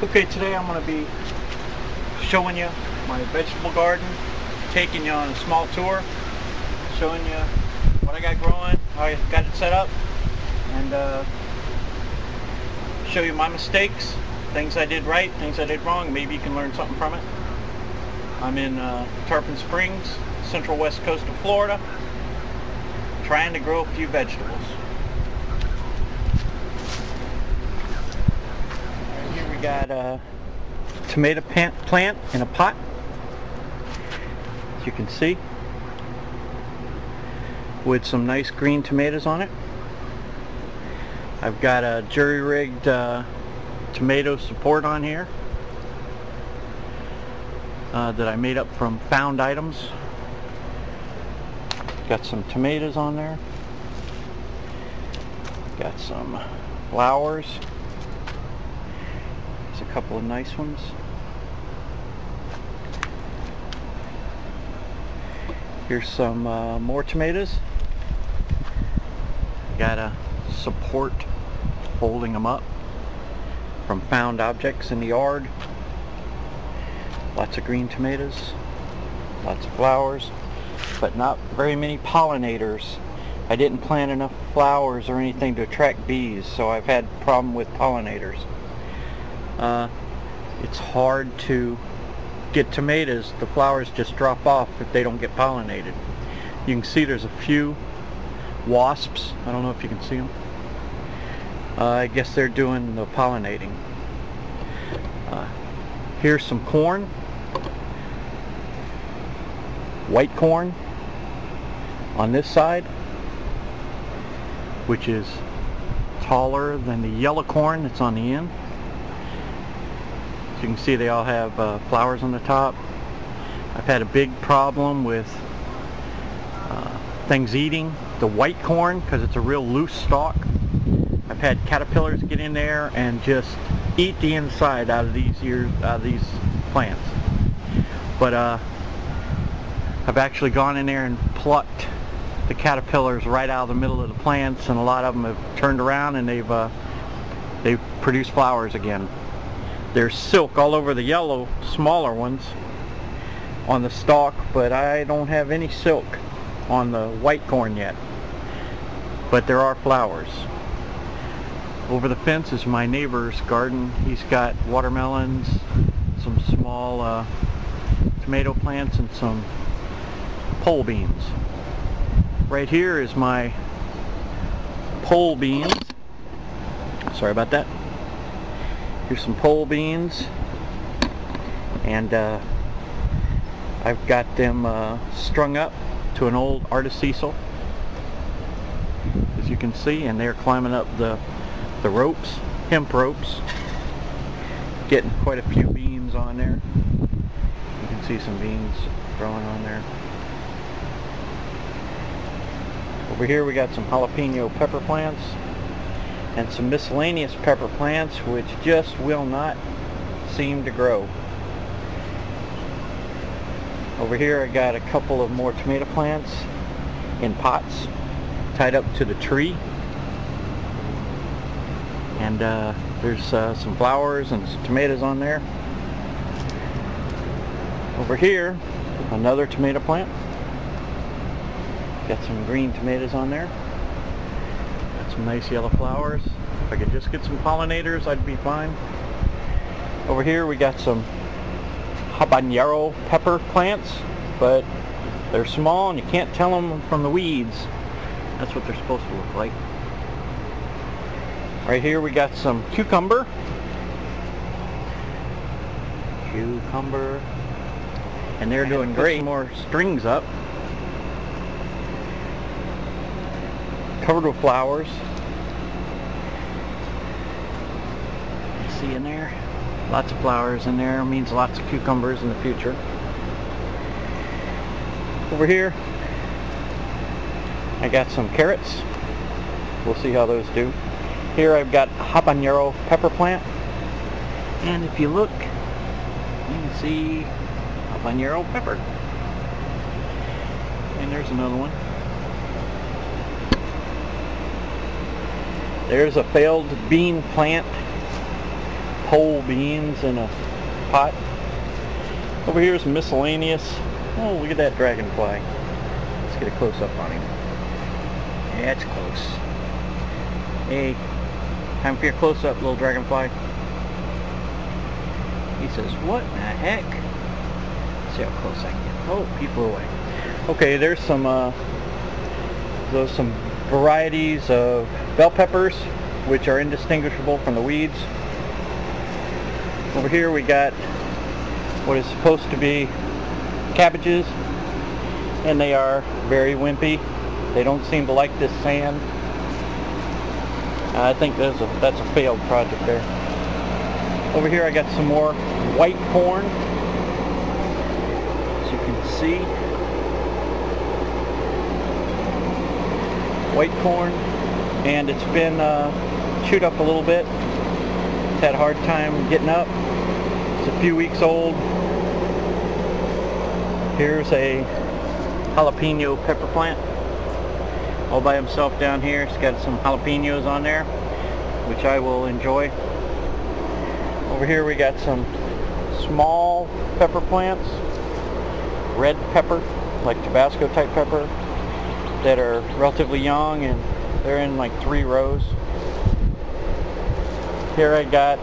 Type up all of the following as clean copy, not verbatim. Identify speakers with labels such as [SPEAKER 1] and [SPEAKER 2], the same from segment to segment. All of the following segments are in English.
[SPEAKER 1] Okay, today I'm going to be showing you my vegetable garden, taking you on a small tour, showing you what I got growing, how I got it set up, and show you my mistakes, things I did right, things I did wrong. Maybe you can learn something from it. I'm in Tarpon Springs, central west coast of Florida, trying to grow a few vegetables. Right here we got a tomato plant in a pot, as you can see, with some nice green tomatoes on it. I've got a jury-rigged tomato support on here that I made up from found items. Got some tomatoes on there. Got some flowers. There's a couple of nice ones. Here's some more tomatoes. Got a support holding them up from found objects in the yard. Lots of green tomatoes, lots of flowers, but not very many pollinators. I didn't plant enough flowers or anything to attract bees, so I've had a problem with pollinators. It's hard to get tomatoes. The flowers just drop off if they don't get pollinated. You can see there's a few wasps. I don't know if you can see them. I guess they're doing the pollinating. Here's some corn. White corn on this side, which is taller than the yellow corn that's on the end. As you can see, they all have flowers on the top. I've had a big problem with things eating the white corn because it's a real loose stalk. I've had caterpillars get in there and just eat the inside out of these plants. But I've actually gone in there and plucked the caterpillars right out of the middle of the plants, and a lot of them have turned around and they've produced flowers again. There's silk all over the yellow, smaller ones on the stalk, but I don't have any silk on the white corn yet. But there are flowers. Over the fence is my neighbor's garden. He's got watermelons, some small tomato plants, and some pole beans. Right here is my pole beans. Sorry about that. Here's some pole beans, and I've got them strung up to an old artist easel, as you can see, and they're climbing up the ropes, hemp ropes, getting quite a few beans on there. You can see some beans growing on there. Over here we got some jalapeno pepper plants and some miscellaneous pepper plants which just will not seem to grow. Over here I got a couple of more tomato plants in pots tied up to the tree. And there's some flowers and some tomatoes on there. Over here, another tomato plant. Got some green tomatoes on there. Got some nice yellow flowers. If I could just get some pollinators, I'd be fine. Over here we got some Habanero Pepper plants, but they're small and you can't tell them from the weeds. That's what they're supposed to look like. Right here we got some cucumber. And they're doing great. Some more strings up. Covered with flowers. You see in there? Lots of flowers in there. Means lots of cucumbers in the future. Over here I got some carrots. We'll see how those do. Here I've got habanero pepper plant, and if you look, you can see habanero pepper. And there's another one. There's a failed bean plant whole beans in a pot. Over here is miscellaneous. Oh, look at that dragonfly. Let's get a close-up on him. Yeah, it's close. Hey, time for your close-up, little dragonfly. He says, what in the heck? Let's see how close I can get. Oh, he flew away. Okay, there's some varieties of bell peppers, which are indistinguishable from the weeds. Over here we got what is supposed to be cabbages, and they are very wimpy. They don't seem to like this sand. I think that's a failed project there. Over here I got some more white corn, as you can see. White corn, and it's been chewed up a little bit. It's had a hard time getting up. It's a few weeks old. Here's a jalapeno pepper plant all by himself down here. It's got some jalapenos on there, which I will enjoy. Over here we got some small pepper plants, red pepper, like Tabasco type pepper, that are relatively young, and they're in like 3 rows. Here I got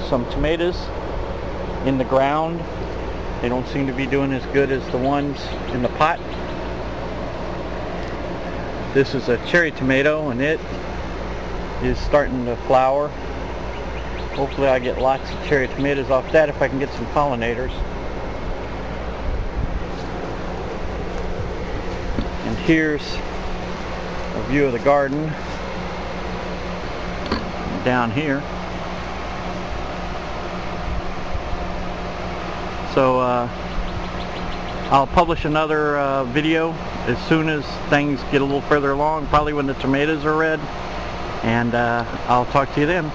[SPEAKER 1] some tomatoes in the ground. They don't seem to be doing as good as the ones in the pot. This is a cherry tomato, and it is starting to flower. Hopefully I get lots of cherry tomatoes off that if I can get some pollinators. And here's a view of the garden down here. So I'll publish another video as soon as things get a little further along, probably when the tomatoes are red, and I'll talk to you then.